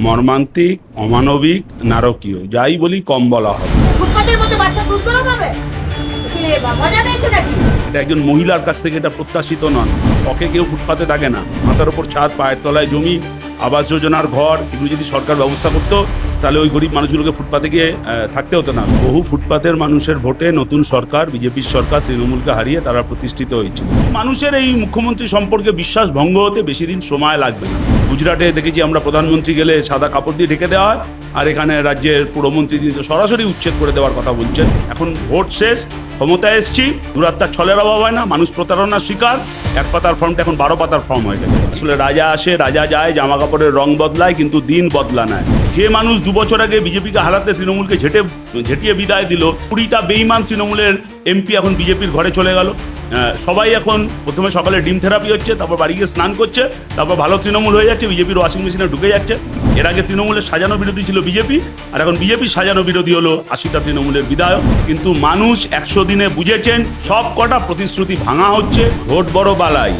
মর্মান্তিক, অমানবিক, নারকীয়, যাই বলি কম বলা হবে। ফুটপাতের মধ্যে বাচ্চা দুধ গরম হবে? মজা পেয়েছে নাকি? এটা একজন মহিলার কাছ থেকে এটা প্রত্যাশিত নন। শখে কেউ ফুটপাতে থাকে না। মাথার উপর ছাদ, পায়ের তলায় জমি, আবাস যোজনার ঘর, এগুলো যদি সরকার ব্যবস্থা করতো তাহলে ওই গরিব মানুষগুলোকে ফুটপাতে গিয়ে থাকতে হতো না। বহু ফুটপাতের মানুষের ভোটে নতুন সরকার, বিজেপির সরকার তৃণমূলকে হারিয়ে তারা প্রতিষ্ঠিত হয়েছিল। মানুষের এই মুখ্যমন্ত্রী সম্পর্কে বিশ্বাস ভঙ্গ হতে বেশি দিন সময় লাগবে না। গুজরাটে দেখেছি আমরা, প্রধানমন্ত্রী গেলে সাদা কাপড় দিয়ে ঢেকে দেওয়া হয়, আর এখানে রাজ্যের পুরমন্ত্রী দিয়ে তো সরাসরি উচ্ছেদ করে দেওয়ার কথা বলছেন। এখন ভোট শেষ, ক্ষমতায় এসছি, দুরাত্মার ছলের অভাব হয় না, মানুষ প্রতারণার শিকার। এক পাতার ফর্মটা এখন 12 পাতার ফর্ম হয়ে গেছে। আসলে রাজা আসে, রাজা যায়, জামা কাপড়ের রং বদলায়, কিন্তু দিন বদলা নেয়। যে মানুষ 2 বছর আগে বিজেপিকে হারাতে তৃণমূলকে ঝেঁটিয়ে বিদায় দিল, 20টা বেইমান তৃণমূলের এমপি এখন বিজেপির ঘরে চলে গেল। সবাই এখন প্রথমে সকালে ডিম থেরাপি হচ্ছে, তারপর বাড়ি গিয়ে স্নান করছে, তারপর ভালো তৃণমূল হয়ে যাচ্ছে, বিজেপির ওয়াশিং মেশিনে ঢুকে যাচ্ছে। এর আগে তৃণমূলের সাজানো বিরোধী ছিল বিজেপি, আর এখন বিজেপির সাজানো বিরোধী হলো 80টা তৃণমূলের বিধায়ক। কিন্তু মানুষ 100 দিনে বুঝেছেন সব কটা প্রতিশ্রুতি ভাঙা হচ্ছে। ভোট বড় বালাই,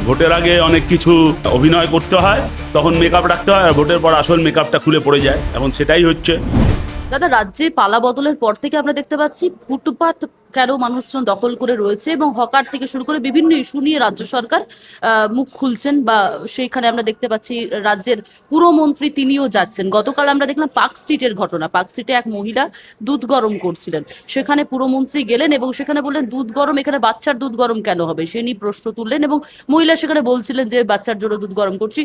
ভোটের আগে অনেক কিছু অভিনয় করতে হয়, তখন মেকআপ রাখতে হয়, আর ভোটের পর আসল মেকআপটা খুলে পড়ে যায়। এখন সেটাই হচ্ছে। দাদা, রাজ্যে পালা বদলের পর থেকে আমরা দেখতে পাচ্ছি ফুটপাত কেন মানুষজন দখল করে রয়েছে, এবং হকার থেকে শুরু করে বিভিন্ন ইস্যু নিয়ে রাজ্য সরকার মুখ খুলছেন, বা সেইখানে আমরা দেখতে পাচ্ছি রাজ্যের পুরমন্ত্রী তিনিও যাচ্ছেন। গতকাল আমরা দেখলাম পার্ক স্ট্রিটের ঘটনা। পার্ক স্ট্রিটে এক মহিলা দুধ গরম করছিলেন, সেখানে পুরমন্ত্রী গেলেন এবং সেখানে বললেন দুধ গরম, এখানে বাচ্চার দুধ গরম কেন হবে, সে নিয়ে প্রশ্ন তুললেন, এবং মহিলা সেখানে বলছিলেন যে বাচ্চার জন্য দুধ গরম করছি।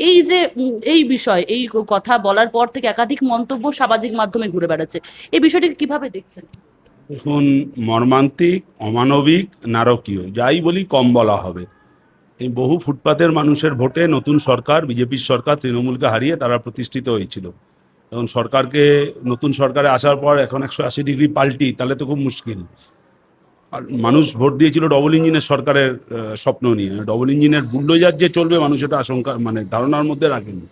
এই যে এই বিষয়, এই কথা বলার পর থেকে একাধিক মন্তব্য সামাজিক মাধ্যমে ঘুরে বেড়াচ্ছে। এই বিষয়টিকে কিভাবে দেখছেন? এখন মর্মান্তিক, অমানবিক, নারকীয়, যাই বলি কম বলা হবে। এই বহু ফুটপাতের মানুষের ভোটে নতুন সরকার, বিজেপির সরকার তৃণমূলকে হারিয়ে তারা প্রতিষ্ঠিত হয়েছিল। এখন সরকারকে, নতুন সরকারে আসার পর এখন 180 ডিগ্রি পাল্টি, তাহলে তো খুব মুশকিল। আর মানুষ ভোট দিয়েছিল ডবল ইঞ্জিনের সরকারের স্বপ্ন নিয়ে। ডবল ইঞ্জিনের বুলডোজার যে চলবে, মানুষ এটা আশঙ্কা, ধারণার মধ্যে রাখেনি।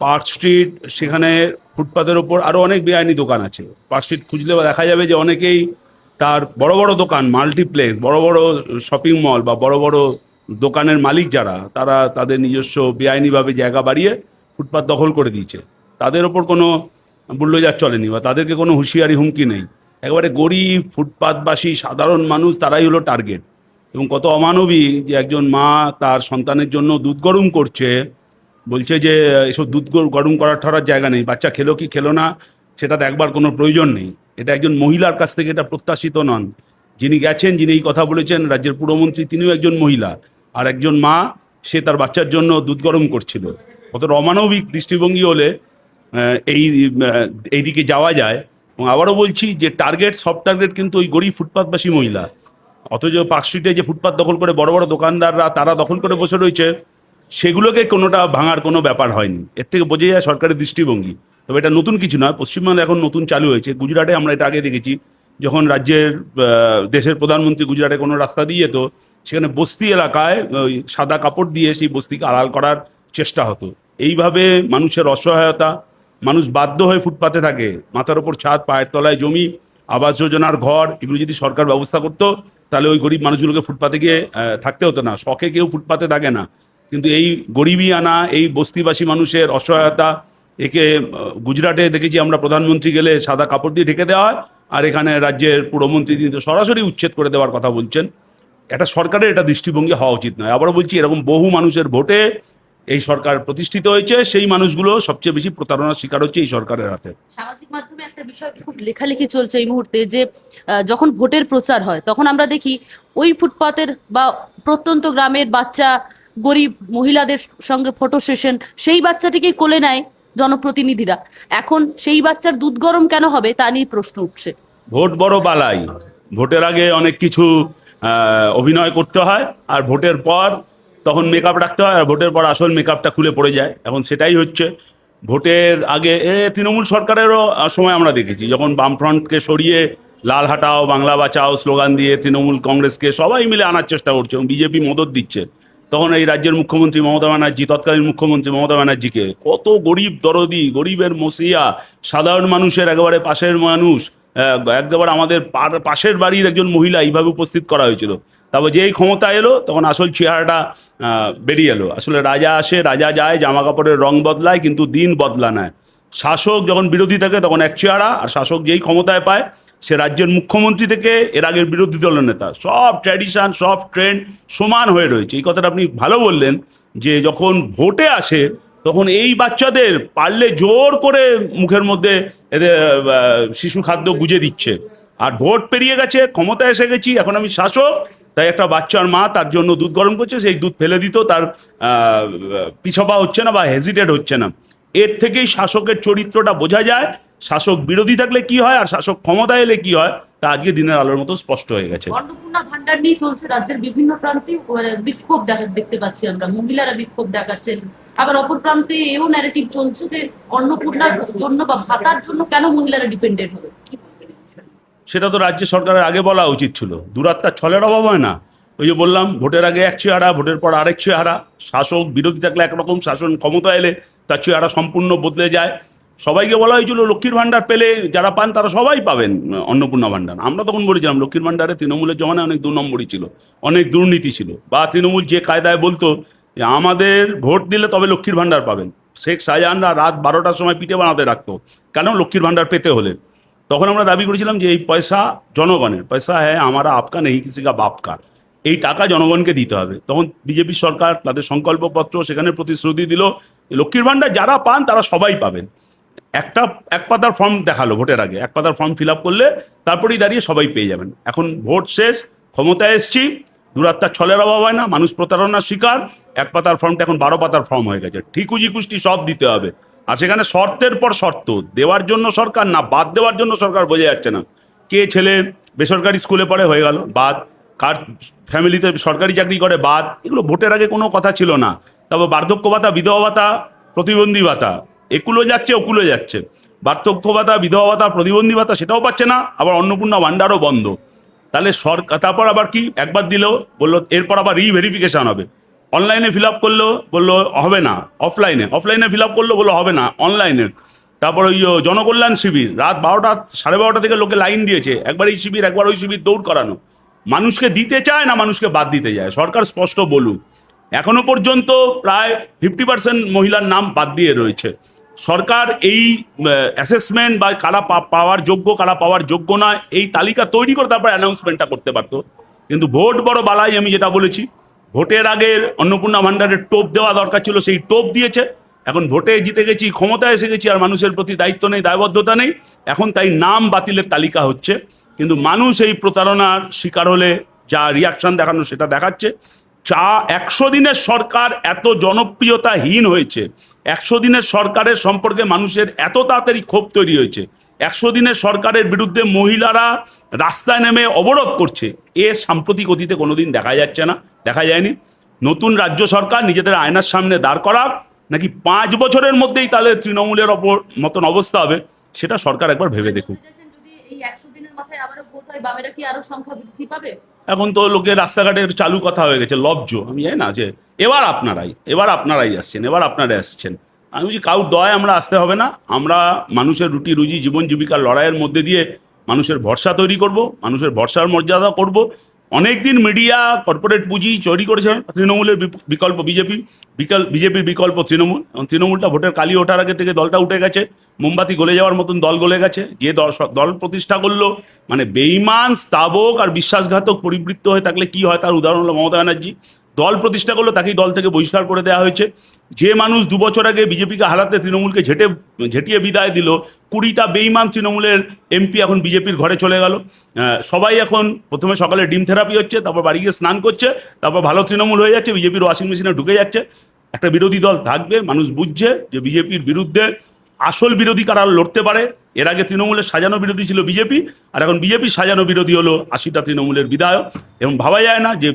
পার্ক স্ট্রিট, সেখানে ফুটপাতের ওপর আরও অনেক বেআইনি দোকান আছে। পার্ক স্ট্রিট খুঁজলে দেখা যাবে যে অনেকেই তার বড় বড় দোকান, মাল্টিপ্লেক্স, বড় বড় শপিং মল বা বড় বড় দোকানের মালিক যারা, তারা তাদের নিজস্ব বেআইনিভাবে জায়গা বাড়িয়ে ফুটপাত দখল করে দিয়েছে। তাদের ওপর কোনো বুলডোজার চলেনি, বা তাদেরকে কোনো হুঁশিয়ারি হুমকি নেই। একেবারে গরিব ফুটপাতবাসী সাধারণ মানুষ, তারাই হলো টার্গেট। এবং কত অমানবিক যে একজন মা তার সন্তানের জন্য দুধ গরম করছে, বলছে যে এসব দুধ গরম করার ঠরার জায়গা নেই, বাচ্চা খেলো কি খেলো না সেটা দেখবার কোনো প্রয়োজন নেই। এটা একজন মহিলার কাছ থেকে এটা প্রত্যাশিত নন। যিনি গেছেন, যিনি এই কথা বলেছেন, রাজ্যের পুরমন্ত্রী, তিনিও একজন মহিলা, আর একজন মা, সে তার বাচ্চার জন্য দুধ গরম করছিল। কত অমানবিক দৃষ্টিভঙ্গি হলে এই দিকে যাওয়া যায়। এবং আবারও বলছি যে টার্গেট, সব টার্গেট কিন্তু ওই গরিব ফুটপাতবাসী মহিলা। অথচ পার্ক স্ট্রিটে যে ফুটপাত দখল করে বড় বড় দোকানদাররা তারা দখল করে বসে রয়েছে, সেগুলোকে কোনোটা ভাঙার কোনো ব্যাপার হয়নি। এর থেকে বোঝা যায় সরকারের দৃষ্টিভঙ্গি। তবে এটা নতুন কিছু নয়, পশ্চিমবঙ্গে এখন নতুন চালু হয়েছে। গুজরাটে আমরা এটা আগে দেখেছি, যখন রাজ্যের দেশের প্রধানমন্ত্রী গুজরাটে কোনো রাস্তা দিয়ে যেত, সেখানে বস্তি এলাকায় ওই সাদা কাপড় দিয়ে সেই বস্তিকে আড়াল করার চেষ্টা হতো। এইভাবে মানুষের অসহায়তা, মানুষ বাধ্য হয়ে ফুটপাতে থাকে। মাথার ওপর ছাদ, পায়ের তলায় জমি, আবাস যোজনার ঘর, এগুলো যদি সরকার ব্যবস্থা করতো তাহলে ওই গরিব মানুষগুলোকে ফুটপাতে গিয়ে থাকতে হতো না। শখে কেউ ফুটপাতে থাকে না, কিন্তু এই গরিবী আনা, এই বস্তিবাসী মানুষের অসহায়তা, একে গুজরাটে দেখেছি আমরা, প্রধানমন্ত্রী গেলে সাদা কাপড় দিয়ে ঢেকে দেওয়া হয়, আর এখানে রাজ্যের পুরমন্ত্রী তিনি তো সরাসরি উচ্ছেদ করে দেওয়ার কথা বলছেন। এটা সরকারের এটা দৃষ্টিভঙ্গি হওয়া উচিত নয়। আবারও বলছি, এরকম বহু মানুষের ভোটে এই সরকার প্রতিষ্ঠিত হয়েছে, সেই মানুষগুলো সবচেয়ে বেশি প্রতারণার শিকার হচ্ছে এই সরকারের হাতে। সামাজিক মাধ্যমে একটা বিষয় খুব লেখালেখি চলছে এই মুহূর্তে, যে যখন ভোটের প্রচার হয় তখন আমরা দেখি ওই ফুটপাতের বা প্রত্যন্ত গ্রামের বাচ্চা, গরিব মহিলাদের সঙ্গে ফটো সেশন, সেই বাচ্চাটিকে কোলে নেয় জনপ্রতিনিধিরা। এখন সেই বাচ্চার দুধ গরম কেন হবে তা নিয়ে প্রশ্ন উঠছে। ভোট বড় বালাই, ভোটের আগে অনেক কিছু অভিনয় করতে হয়, আর ভোটের পর তখন মেকআপ রাখতে হয়, আর ভোটের পর আসল মেকআপটা খুলে পড়ে যায়। এখন সেটাই হচ্ছে। ভোটের আগে তৃণমূল সরকারেরও সময় আমরা দেখেছি, যখন বামফ্রন্টকে সরিয়ে লাল হাটাও, বাংলা বাঁচাও স্লোগান দিয়ে তৃণমূল কংগ্রেসকে সবাই মিলে আনার চেষ্টা করছে, এবং বিজেপি মদত দিচ্ছে। তখন এই রাজ্যের মুখ্যমন্ত্রী মমতা ব্যানার্জি, তৎকালীন মুখ্যমন্ত্রী মমতা ব্যানার্জিকে, কত গরিব দরদি, গরিবের মসিয়া, সাধারণ মানুষের একেবারে পাশের মানুষ, একবার আমাদের পাশের বাড়ির একজন মহিলা এইভাবে উপস্থিত করা হয়েছিল। তারপর যেই ক্ষমতা এলো তখন আসল চেহারাটা বেরিয়ে এলো। আসলে রাজা আসে, রাজা যায়, জামা কাপড়ের রং বদলায়, কিন্তু দিন বদলা নেয়। শাসক যখন বিরোধী থাকে তখন এক চেহারা, আর শাসক যেই ক্ষমতায় পায় সে রাজ্যের মুখ্যমন্ত্রী থেকে এর আগের বিরোধী দলের নেতা, সব ট্র্যাডিশন, সব ট্রেন্ড সমান হয়ে রয়েছে। এই কথাটা আপনি ভালো বললেন যে যখন ভোটে আসে তখন এই বাচ্চাদের পারলে জোর করে মুখের মধ্যে এদের শিশু খাদ্য গুজে দিচ্ছে। আর ভোট পেরিয়ে গেছে, ক্ষমতায় এসে গেছি, এখন আমি শাসক, তাই একটা বাচ্চার মা তার জন্য দুধ গরম করছে, সেই দুধ ফেলে দিত, তার পিছপা হচ্ছে না বা হেজিটেট হচ্ছে না। এর থেকেই শাসকের চরিত্রটা বোঝা যায়, শাসক বিরোধী থাকলে কি হয় আর শাসক ক্ষমতায় এলে কি হয়, তা আজকে দিনের আলোর মতো স্পষ্ট হয়ে গেছে। অন্নপূর্ণা ভান্ডার নিয়ে চলছে রাজ্যের বিভিন্ন প্রান্তে বিক্ষোভ দেখতে পাচ্ছি আমরা, মহিলারা বিক্ষোভ দেখাচ্ছেন। আবার অপর প্রান্তে এও ন্যারেটিভ চলছে যে অন্নপূর্ণার জন্য বা ভাতার জন্য কেন মহিলারা ডিপেন্ডেন্ট হবে। সেটা তো রাজ্য সরকারের আগে বলা উচিত ছিল। দুরাত্মার ছলের অভাব হয় না। ওই যে বললাম, ভোটের আগে এক চেহারা, ভোটের পর আরেক চেহারা। শাসক বিরোধী থাকলে একরকম, শাসন ক্ষমতা এলে তার চেহারা সম্পূর্ণ বদলে যায়। সবাইকে বলা হয়েছিল লক্ষ্মীর ভাণ্ডার পেলে যারা পান তারা সবাই পাবেন অন্নপূর্ণা ভাণ্ডার। আমরা তখন বলেছিলাম লক্ষ্মীর ভাণ্ডারে তৃণমূলের জমানায় অনেক 2 নম্বরই ছিল, অনেক দুর্নীতি ছিল। বা তৃণমূল যে কায়দায় বলতো যে আমাদের ভোট দিলে তবে লক্ষ্মীর ভাণ্ডার পাবেন, শেখ শাহজাহানরা রাত 12টার সময় পিঠে বানাতে রাখতো কেন, লক্ষ্মীর ভাণ্ডার পেতে হলে। তখন আমরা দাবি করেছিলাম যে এই পয়সা জনগণের পয়সা, হ্যাঁ আমারা আপকা নেই কিসি কা বাপ কা, এই টাকা জনগণকে দিতে হবে। তখন বিজেপি সরকার তাদের সংকল্পপত্র সেখানে প্রতিশ্রুতি দিল লক্ষ্মীর ভাণ্ডার যারা পান তারা সবাই পাবেন। এক পাতার ফর্ম দেখালো ভোটের আগে, এক পাতার ফর্ম ফিল আপ করলে তারপরেই দাঁড়িয়ে সবাই পেয়ে যাবেন। এখন ভোট শেষ, ক্ষমতায় এসছি, দুরাত্মার ছলের অভাব হয় না, মানুষ প্রতারণার শিকার। এক পাতার ফর্মটা এখন 12 পাতার ফর্ম হয়ে গেছে। ঠিকুজি কুষ্টি সব দিতে হবে, আর সেখানে শর্তের পর শর্ত দেওয়ার জন্য সরকার, না বাদ দেওয়ার জন্য সরকার, বোঝা যাচ্ছে না। কে ছেলে বেসরকারি স্কুলে পড়ে হয়ে গেল বাদ, কার ফ্যামিলিতে সরকারি চাকরি করে বাদ, এগুলো ভোটের আগে কোনো কথা ছিল না। তারপর বার্ধক্য ভাতা, বিধবা ভাতা, প্রতিবন্ধী ভাতা, একুলো যাচ্ছে ওকুলো যাচ্ছে। বার্ধক্য ভাতা, বিধবা ভাতা, প্রতিবন্ধী ভাতা সেটাও পাচ্ছে না, আবার অন্নপূর্ণা ভাণ্ডারও বন্ধ। তাহলে সরকার তারপর আবার কি একবার দিলেও বললো এরপর আবার রিভেরিফিকেশন হবে। অনলাইনে ফিল আপ করলো বললো হবে না, অফলাইনে ফিল আপ করলো বললো হবে না, অনলাইনে। তারপর ওই জনকল্যাণ শিবির রাত 12টা 12:30 থেকে লোকে লাইন দিয়েছে, একবার এই শিবির একবার ওই শিবির, দৌড় করানো। মানুষকে দিতে চায় না, মানুষকে বাদ দিতে যায়। সরকার স্পষ্ট বলুক। এখনো পর্যন্ত প্রায় 50% মহিলার নাম বাদ দিয়ে রয়েছে। সরকার এই অ্যাসেসমেন্ট বা কারা পাওয়ার যোগ্য কারা পাওয়ার যোগ্য নয় এই তালিকা তৈরি করে তারপর অ্যানাউন্সমেন্টটা করতে পারতো। কিন্তু ভোট বড় বালাই, আমি যেটা বলেছি, ভোটের আগের অন্নপূর্ণা ভাণ্ডারের টোপ দেওয়া দরকার ছিল, সেই টোপ দিয়েছে। এখন ভোটে জিতে গেছি, ক্ষমতায় এসে গেছি, আর মানুষের প্রতি দায়িত্ব নেই, দায়বদ্ধতা নেই। এখন তাই নাম বাতিলের তালিকা হচ্ছে। কিন্তু মানুষ এই প্রতারণার শিকার হলে যা রিয়াকশন দেখানো সেটা দেখাচ্ছে। 100 দিনের সরকার এত জনপ্রিয়তাহীন হয়েছে, 100 দিনের সরকারের সম্পর্কে মানুষের এত তাড়াতাড়ি ক্ষোভ তৈরি হয়েছে, 100 দিনের সরকারের বিরুদ্ধে মহিলারা রাস্তায় নেমে অবরোধ করছে, এ সাম্প্রতিক অতীতে কোনোদিন দেখা যাচ্ছে না, দেখা যায়নি। নতুন রাজ্য সরকার নিজেদের আয়নার সামনে দাঁড় করাক, নাকি 5 বছরের মধ্যেই তাহলে তৃণমূলের মতন অবস্থা হবে, সেটা সরকার একবার ভেবে দেখুক। এখন তো লোকের রাস্তাঘাটে চালু কথা হয়ে গেছে, লব্জ। আমি জানি না যে এবার আপনারাই আসছেন, আমি বলছি কাউর দয় আমরা আসতে হবে না। আমরা মানুষের রুটি রুজি, জীবন জীবিকার লড়াইয়ের মধ্যে দিয়ে মানুষের ভরসা তৈরি করব, মানুষের ভরসার মর্যাদা করব। অনেকদিন মিডিয়া কর্পোরেট পুঁজি চুরি করেছে তৃণমূলের বিকল্প বিজেপির বিকল্প তৃণমূলটা ভোটের কালি ওঠার আগে থেকে দলটা উঠে গেছে, মোমবাতি গলে যাওয়ার মতন দল গলে গেছে। যে দল প্রতিষ্ঠা করলো, মানে বেঈমান, স্থাবক আর বিশ্বাসঘাতক পরিবৃত্ত হয়ে থাকলে কি হয় তার উদাহরণ হলো মমতা ব্যানার্জি। দল প্রতিষ্ঠা করলো, তাকেই দল থেকে বহিষ্কার করে দেওয়া হয়েছে। যে মানুষ 2 বছর আগে বিজেপিকে হারাতে তৃণমূলকে ঝেঁটিয়ে বিদায় দিল, 20টা বেঈমান তৃণমূলের এমপি এখন বিজেপির ঘরে চলে গেল। সবাই এখন প্রথমে সকালে ডিম থেরাপি হচ্ছে, তারপর বাড়ি গিয়ে স্নান করছে, তারপর ভালো তৃণমূল হয়ে যাচ্ছে, বিজেপির ওয়াশিং মেশিনে ঢুকে যাচ্ছে। একটা বিরোধী দল থাকবে, মানুষ বুঝছে যে বিজেপির বিরুদ্ধে আসল বিরোধী কারা লড়তে পারে। এর আগে তৃণমূলের সাজানো বিরোধী ছিল বিজেপি, আর এখন বিজেপির সাজানো বিরোধী হলো 80টা তৃণমূলের বিধায়ক। এবং ভাবা যায় না যে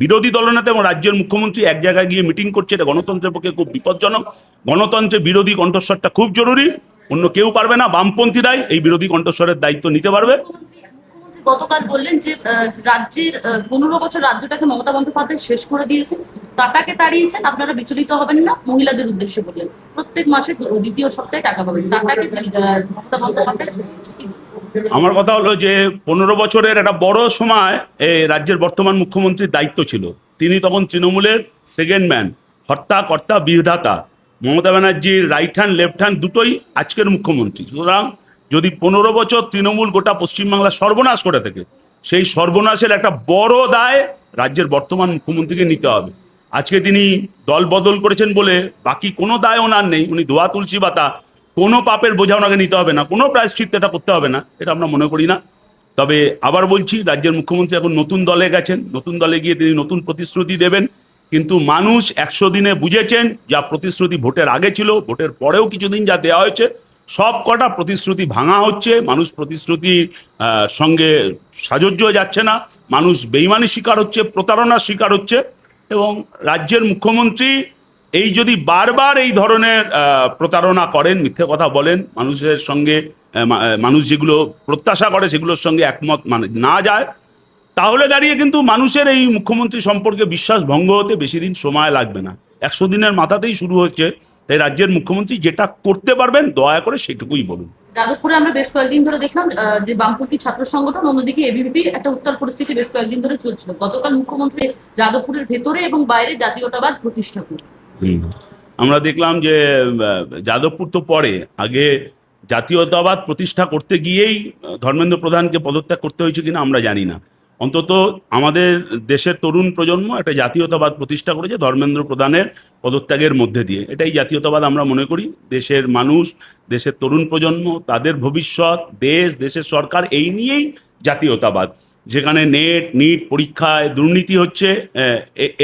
বিরোধী দলনেতা এবং রাজ্যের মুখ্যমন্ত্রী এক জায়গায় গিয়ে মিটিং করছে, এটা গণতন্ত্রের পক্ষে খুব বিপজ্জনক। গণতন্ত্রে বিরোধী কণ্ঠস্বরটা খুব জরুরি, অন্য কেউ পারবে না। বামপন্থীরাই এই বিরোধী কণ্ঠস্বরের দায়িত্ব নিতে পারবে। গতকাল বললেন যে রাজ্যের 15 বছর রাজ্যটাকে মমতা বন্দ্যোপাধ্যায় শেষ করে দিয়েছেন, টাকাকে তাড়িয়েছেন, আপনারা বিচলিত হবেন না। মহিলাদের উদ্দেশ্যে বললেন প্রত্যেক মাসে 2য় সপ্তাহে টাকা পাবেন, টাকাকে মমতা বন্দ্যোপাধ্যায় আমার কথা হলো যে 15 বছরের একটা বড় সময় এই রাজ্যের বর্তমান মুখ্যমন্ত্রীর দায়িত্ব ছিল। তিনি তখন তৃণমূলের সেকেন্ড ম্যান, হর্তা কর্তা বিধাতা, মমতা ব্যানার্জির রাইট হ্যান্ড লেফট হ্যান্ড দুটোই আজকের মুখ্যমন্ত্রী। সুতরাং যদি 15 বছর তৃণমূল গোটা পশ্চিমবাংলা সর্বনাশ করে থাকে, সেই সর্বনাশের একটা বড় দায় রাজ্যের বর্তমান মুখ্যমন্ত্রীকে নিতে হবে। আজকে তিনি দল বদল করেছেন বলে বাকি কোনো দায় ওনার নেই, উনি ধোয়া তুলসী পাতা, কোনো পাপের বোঝা ওনাকে নিতে হবে না, কোনো প্রায়শ্চিত্ত এটা করতে হবে না, এটা আমরা মনে করি না। তবে আবার বলছি, রাজ্যের মুখ্যমন্ত্রী এখন নতুন দলে গেছেন, নতুন দলে গিয়ে তিনি নতুন প্রতিশ্রুতি দেবেন। কিন্তু মানুষ 100 দিনে বুঝেছেন যা প্রতিশ্রুতি ভোটের আগে ছিল, ভোটের পরেও কিছুদিন যা দেওয়া হয়েছে, সব কটা প্রতিশ্রুতি ভাঙা হচ্ছে। মানুষ প্রতিশ্রুতির সঙ্গে সাজস্য যাচ্ছে না, মানুষ বেইমানি শিকার হচ্ছে, প্রতারণার শিকার হচ্ছে। এবং রাজ্যের মুখ্যমন্ত্রী এই যদি বারবার এই ধরনের প্রতারণা করেন, মিথ্যে কথা বলেন, মানুষের সঙ্গে মানুষ যেগুলো প্রত্যাশা করে সেগুলোর সঙ্গে একমত মানে না যায়, তাহলে দাঁড়িয়ে কিন্তু মানুষের এই মুখ্যমন্ত্রী সম্পর্কে বিশ্বাস ভঙ্গ হতে বেশি দিন সময় লাগবে না। 100 দিনের মাথাতেই শুরু হচ্ছে। তাই রাজ্যের মুখ্যমন্ত্রী যেটা করতে পারবেন দয়া করে সেটুকুই বলুন। যাদবপুরে আমরা বেশ কয়েকদিন ধরে দেখলাম যে বামপন্থী ছাত্র সংগঠন, অন্যদিকে এবিভিপি একটা উত্তাল পরিস্থিতি বেশ কয়েকদিন ধরে চলছিল। গতকাল মুখ্যমন্ত্রী যাদবপুরের ভেতরে এবং বাইরে জাতীয়তাবাদ প্রতিষ্ঠা করেন। আমরা দেখলাম যে যাদবপুর তো পরে, আগে জাতীয়তাবাদ প্রতিষ্ঠা করতে গিয়েই ধর্মেন্দ্র প্রধানকে পদত্যাগ করতে হয়েছে কিনা আমরা জানি না। অন্তত আমাদের দেশের তরুণ প্রজন্ম একটা জাতীয়তাবাদ প্রতিষ্ঠা করেছে ধর্মেন্দ্র প্রধানের পদত্যাগের মধ্যে দিয়ে। এটাই জাতীয়তাবাদ আমরা মনে করি। দেশের মানুষ, দেশের তরুণ প্রজন্ম, তাদের ভবিষ্যৎ, দেশের সরকার, এই নিয়েই জাতীয়তাবাদ। যেখানে নিট পরীক্ষায় দুর্নীতি হচ্ছে,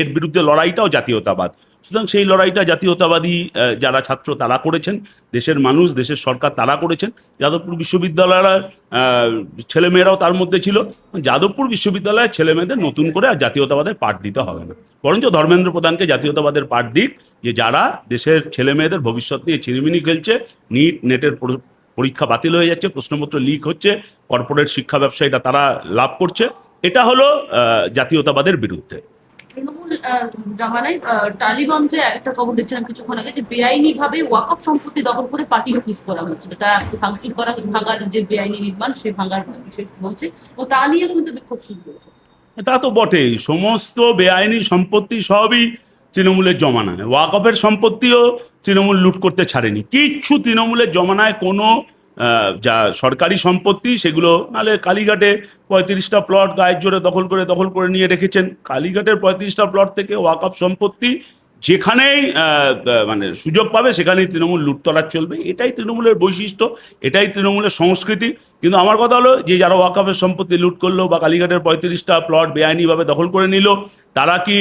এর বিরুদ্ধে লড়াইটাও জাতীয়তাবাদ। সুতরাং সেই লড়াইটা জাতীয়তাবাদী যারা ছাত্র তারা করেছেন, দেশের মানুষ, দেশের সরকার তারা করেছেন। যাদবপুর বিশ্ববিদ্যালয়ের ছেলেমেয়েরাও তার মধ্যে ছিল। যাদবপুর বিশ্ববিদ্যালয়ের ছেলেমেয়েদের নতুন করে আর জাতীয়তাবাদের পাঠ দিতে হবে না, বরঞ্চ ধর্মেন্দ্র প্রধানকে জাতীয়তাবাদের পাঠ দিক, যে যারা দেশের ছেলেমেয়েদের ভবিষ্যৎ নিয়ে চিনিমিনি খেলছে। নেটের পরীক্ষা বাতিল হয়ে যাচ্ছে, প্রশ্নপত্র লিক হচ্ছে, কর্পোরেট শিক্ষা ব্যবসায়ীরা তারা লাভ করছে। এটা হলো জাতীয়তাবাদের বিরুদ্ধে। তৃণমূল জামানায় টালিগঞ্জে একটা খবর দেখছিলাম কিছুক্ষণ আগে, যে বেআইনি ভাবে ওয়াকফ সম্পত্তি দখল করে পার্টি অফিস করা হচ্ছে, তা ভাঙচুর করা, ভাঙার যে বেআইনি নির্মাণ সে ভাঙার বিষয় বলছে, ও তা নিয়ে কিন্তু বিক্ষোভ শুরু করেছে। তা তো বটেই, সমস্ত বেআইনি সম্পত্তি সবই তৃণমূলের জমানায়। ওয়াকফের সম্পত্তিও তৃণমূল লুট করতে ছাড়েনি। কিচ্ছু তৃণমূলের জমানায় কোনো যা সরকারি সম্পত্তি সেগুলো, নাহলে কালীঘাটে 35টা প্লট গায়ের জোরে দখল করে নিয়ে রেখেছেন। কালীঘাটের 35টা প্লট থেকে ওয়াকফ সম্পত্তি যেখানেই মানে সুযোগ পাবে সেখানেই তৃণমূল লুটতরাজ চলবে। এটাই তৃণমূলের বৈশিষ্ট্য, এটাই তৃণমূলের সংস্কৃতি। কিন্তু আমার কথা হলো, যে যারা ওয়াকফের সম্পত্তি লুট করলো বা কালীঘাটের 35টা প্লট বেআইনিভাবে দখল করে নিল, তারা কি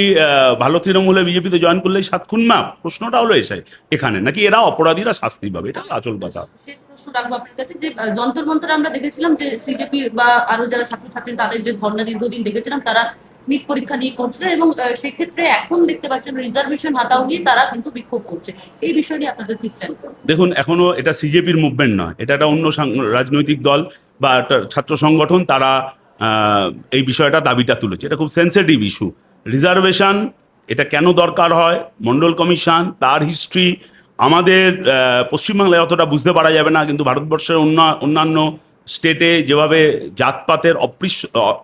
ভালো তৃণমূলে বিজেপিতে জয়েন করলেই 7 খুন মাপ? প্রশ্নটা হলো এখানে, নাকি এরা অপরাধীরা শাস্তি পাবে? এটা আসল কথা। শেষ প্রশ্ন রাখবো আপনার কাছে, যে যন্তর মন্তরে আমরা দেখেছিলাম যে সিজেপির বা আরো যারা ছাত্রছাত্রী তাদের যে ধর্ণা দীর্ঘদিন দেখেছিলাম, তারা নিট পরীক্ষা নিয়ে করছিলেন, এবং সেক্ষেত্রে এখন দেখতে পাচ্ছেন রিজার্ভেশন হাতাও নিয়ে তারা কিন্তু বিক্ষোভ করছে। এই বিষয় নিয়ে আপনাদের কি স্ট্যান্ড? দেখুন, এখনো এটা সিজেপির মুভমেন্ট নয়, এটা একটা অন্য রাজনৈতিক দল বা একটা ছাত্র সংগঠন, তারা এই বিষয়টা দাবিটা তুলেছে। এটা খুব সেন্সিটিভ ইস্যু। রিজার্ভেশন এটা কেন দরকার হয়, মন্ডল কমিশন, তার হিস্ট্রি আমাদের পশ্চিমবাংলায় অতটা বুঝতে পারা যাবে না, কিন্তু ভারতবর্ষের অন্যান্য স্টেটে যেভাবে জাতপাতের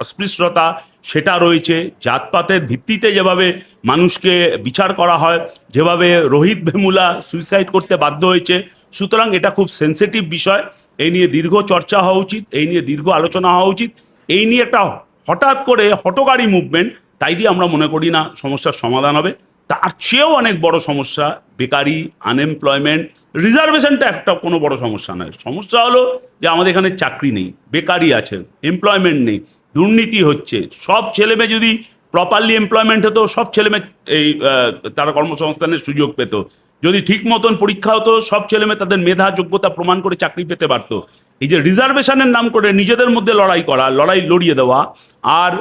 অস্পৃশ্যতা সেটা রয়েছে, জাতপাতের ভিত্তিতে যেভাবে মানুষকে বিচার করা হয়, যেভাবে রোহিত ভেমুলা সুইসাইড করতে বাধ্য হয়েছে। সুতরাং এটা খুব সেন্সিটিভ বিষয়। এই নিয়ে দীর্ঘ চর্চা হওয়া উচিত, এই নিয়ে দীর্ঘ আলোচনা হওয়া উচিত। এই নিয়ে একটা হঠাৎ করে হটকারী মুভমেন্ট, তাই দিয়ে আমরা মনে করি না সমস্যার সমাধান হবে। তার চেয়েও অনেক বড় সমস্যা বেকারি, আনএমপ্লয়মেন্ট। রিজার্ভেশনটা একটা কোনো বড় সমস্যা নয়। সমস্যা হলো যে আমাদের এখানে চাকরি নেই, বেকারি আছে, এমপ্লয়মেন্ট নেই, দুর্নীতি হচ্ছে। সব ছেলেমেয়ে যদি প্রপারলি এমপ্লয়মেন্ট হতো, সব ছেলেমেয়ে তারা কর্মসংস্থানের সুযোগ পেত। যদি ঠিক মতন পরীক্ষা হতো, সব ছেলেমেয়ে তাদের মেধা যোগ্যতা প্রমাণ করে চাকরি পেতে পারত। এই যে রিজার্ভেশনের নাম করে নিজেদের মধ্যে লড়াই লড়িয়ে দেওয়া, আর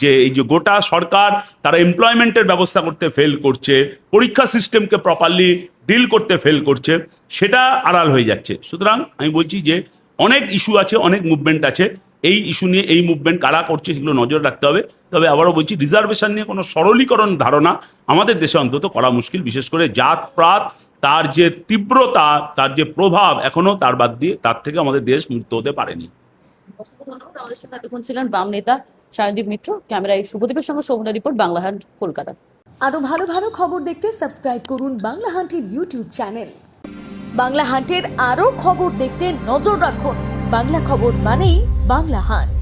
যে এই যে গোটা সরকার তারা এমপ্লয়মেন্টের ব্যবস্থা করতে ফেল করছে, পরীক্ষা সিস্টেমকে প্রপারলি ডিল করতে ফেল করছে, সেটা আড়াল হয়ে যাচ্ছে। সুতরাং আমি বলছি যে অনেক ইস্যু আছে, অনেক মুভমেন্ট আছে। এই ইস্যু নিয়ে এই মুভমেন্ট কারা করছে সেগুলো নজর রাখতে হবে। তবে আবারও বলছি, রিজার্ভেশন নিয়ে কোনো সরলীকরণ ধারণা আমাদের দেশে অন্তত করা মুশকিল। বিশেষ করে জাতপাত, তার যে তীব্রতা, তার যে প্রভাব, এখনও তার থেকে আমাদের দেশ মুক্ত হতে পারেনি। অসংখ্য ধন্যবাদ। আমাদের সঙ্গে এতক্ষণ ছিলেন বাম নেতা সায়নদীপ মিত্র। ক্যামেরায় শুভদীপের সঙ্গে শোভনা রিপোর্ট, বাংলা হান্ট, কলকাতা। আরো ভালো ভালো খবর দেখতে সাবস্ক্রাইব করুন বাংলা হান্টের ইউটিউব চ্যানেল। বাংলা হান্টের আরো খবর দেখতে নজর রাখুন। বাংলা খবর মানেই বাংলা হান্ট।